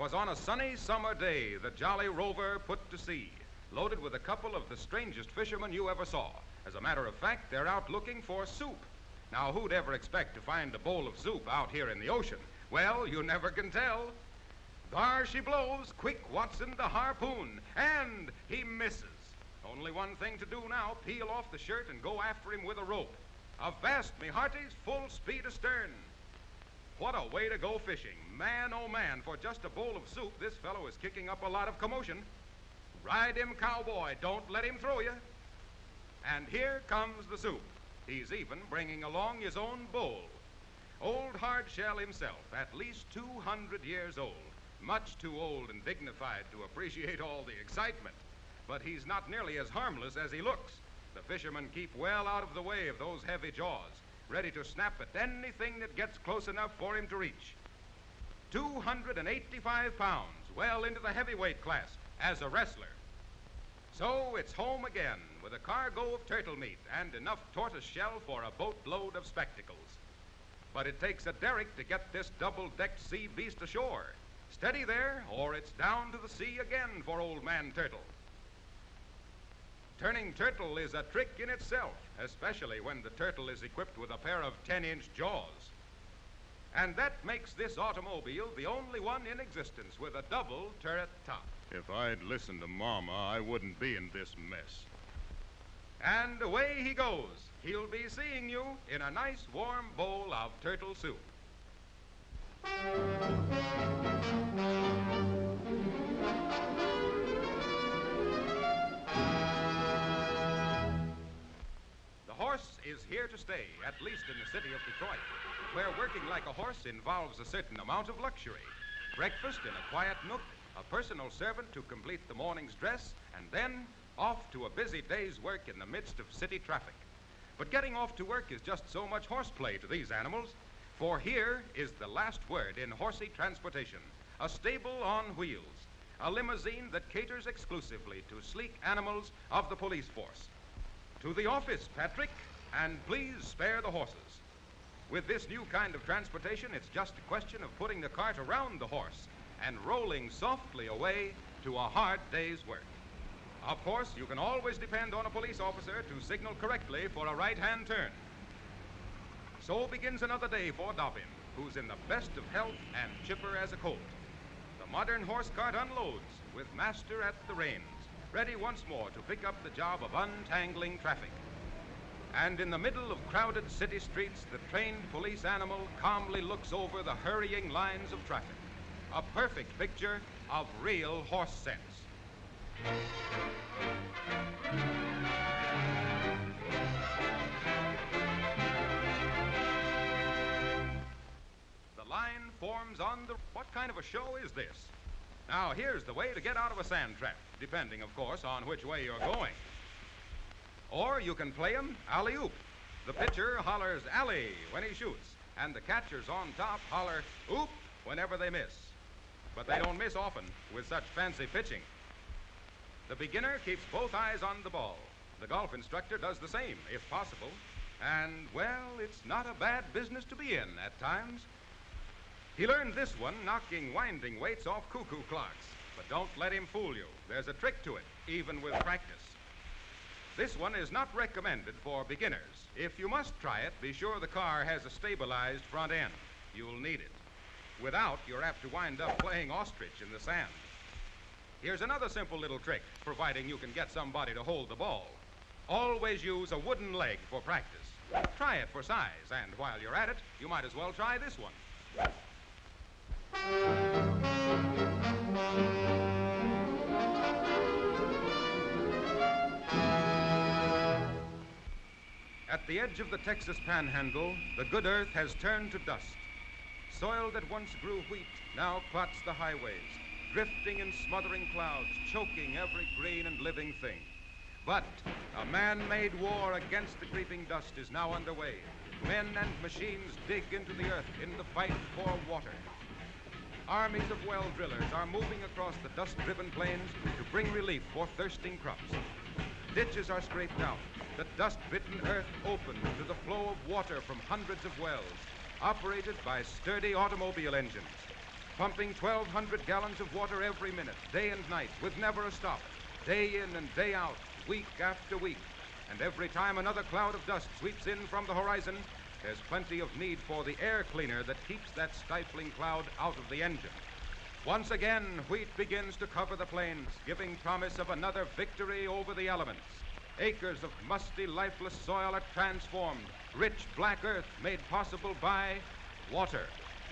'Twas on a sunny summer day the Jolly Rover put to sea, loaded with a couple of the strangest fishermen you ever saw. As a matter of fact, they're out looking for soup. Now, who'd ever expect to find a bowl of soup out here in the ocean? Well, you never can tell. There she blows. Quick, Watson, the harpoon. And he misses. Only one thing to do now, peel off the shirt and go after him with a rope. Avast, me hearties, full speed astern. What a way to go fishing. Man, oh man, for just a bowl of soup, this fellow is kicking up a lot of commotion. Ride him, cowboy. Don't let him throw you. And here comes the soup. He's even bringing along his own bowl. Old Hardshell himself, at least 200 years old. Much too old and dignified to appreciate all the excitement. But he's not nearly as harmless as he looks. The fishermen keep well out of the way of those heavy jaws, ready to snap at anything that gets close enough for him to reach. 285 pounds, well into the heavyweight class as a wrestler. So it's home again with a cargo of turtle meat and enough tortoise shell for a boatload of spectacles. But it takes a derrick to get this double-decked sea beast ashore. Steady there, or it's down to the sea again for Old Man Turtle. Turning turtle is a trick in itself, especially when the turtle is equipped with a pair of 10-inch jaws. And that makes this automobile the only one in existence with a double turret top. If I'd listened to Mama, I wouldn't be in this mess. And away he goes. He'll be seeing you in a nice warm bowl of turtle soup. The horse is here to stay, at least in the city of Detroit, where working like a horse involves a certain amount of luxury. Breakfast in a quiet nook, a personal servant to complete the morning's dress, and then off to a busy day's work in the midst of city traffic. But getting off to work is just so much horseplay to these animals, for here is the last word in horsey transportation, a stable on wheels, a limousine that caters exclusively to sleek animals of the police force. To the office, Patrick, and please spare the horses. With this new kind of transportation, it's just a question of putting the cart around the horse and rolling softly away to a hard day's work. Of course, you can always depend on a police officer to signal correctly for a right-hand turn. So begins another day for Dobbin, who's in the best of health and chipper as a colt. The modern horse cart unloads with master at the reins, ready once more to pick up the job of untangling traffic. And in the middle of crowded city streets, the trained police animal calmly looks over the hurrying lines of traffic. A perfect picture of real horse sense. The line forms on the... What kind of a show is this? Now, here's the way to get out of a sand trap, depending, of course, on which way you're going. Or you can play 'em alley-oop. The pitcher hollers alley when he shoots, and the catchers on top holler oop whenever they miss. But they don't miss often with such fancy pitching. The beginner keeps both eyes on the ball. The golf instructor does the same, if possible. And, well, it's not a bad business to be in at times. He learned this one knocking winding weights off cuckoo clocks. But don't let him fool you. There's a trick to it, even with practice. This one is not recommended for beginners. If you must try it, be sure the car has a stabilized front end. You'll need it. Without, you're apt to wind up playing ostrich in the sand. Here's another simple little trick, providing you can get somebody to hold the ball. Always use a wooden leg for practice. Try it for size, and while you're at it, you might as well try this one. At the edge of the Texas Panhandle, the good earth has turned to dust. Soil that once grew wheat now clots the highways, drifting in smothering clouds, choking every green and living thing. But a man-made war against the creeping dust is now underway. Men and machines dig into the earth in the fight for water. Armies of well drillers are moving across the dust-driven plains to bring relief for thirsting crops. Ditches are scraped out, the dust-bitten earth opened to the flow of water from hundreds of wells, operated by sturdy automobile engines. pumping 1,200 gallons of water every minute, day and night, with never a stop, day in and day out, week after week. And every time another cloud of dust sweeps in from the horizon, there's plenty of need for the air cleaner that keeps that stifling cloud out of the engine. Once again, wheat begins to cover the plains, giving promise of another victory over the elements. Acres of musty, lifeless soil are transformed, rich black earth made possible by water,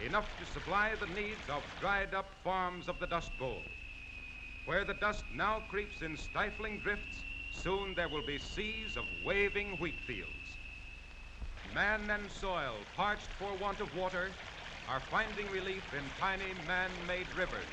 enough to supply the needs of dried-up farms of the Dust Bowl. Where the dust now creeps in stifling drifts, soon there will be seas of waving wheat fields. Man and soil, parched for want of water, are finding relief in tiny man-made rivers.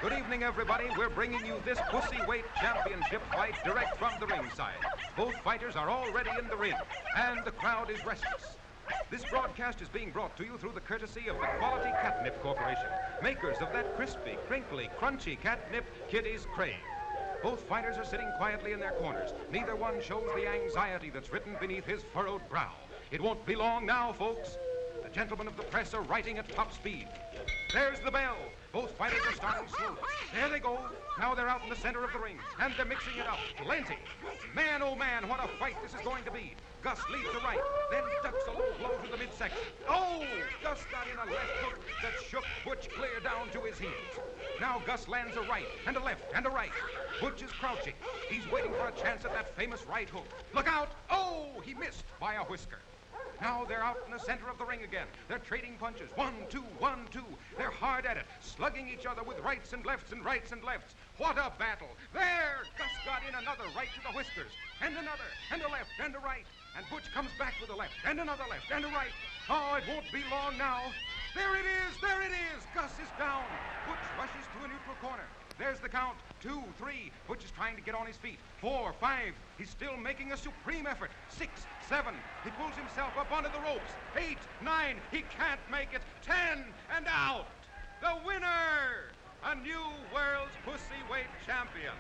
Good evening, everybody. We're bringing you this pussy weight championship fight direct from the ringside. Both fighters are already in the ring, and the crowd is restless. This broadcast is being brought to you through the courtesy of the Quality Catnip Corporation, makers of that crispy, crinkly, crunchy catnip kiddies crave. Both fighters are sitting quietly in their corners. Neither one shows the anxiety that's written beneath his furrowed brow. It won't be long now, folks. The gentlemen of the press are writing at top speed. There's the bell. Both fighters are starting slowly. There they go. Now they're out in the center of the ring, and they're mixing it up. Plenty. Man, oh man, what a fight this is going to be. Gus leads to right, then ducks a low blow to the midsection. Oh! Gus got in a left hook that shook Butch clear down to his heels. Now Gus lands a right, and a left, and a right. Butch is crouching. He's waiting for a chance at that famous right hook. Look out! Oh! He missed by a whisker. Now they're out in the center of the ring again. They're trading punches. 1, 2, 1, 2. They're hard at it, slugging each other with rights and lefts and rights and lefts. What a battle. There! Gus got in another right to the whiskers. And another, and a left, and a right. And Butch comes back with a left, and another left, and a right. Oh, it won't be long now. There it is! There it is! Gus is down. Butch rushes to a neutral corner. There's the count. 2, 3. Butch is trying to get on his feet. 4, 5. He's still making a supreme effort. 6, 7. He pulls himself up onto the ropes. 8, 9. He can't make it. 10, and out. The winner! A new world's pussy weight champion.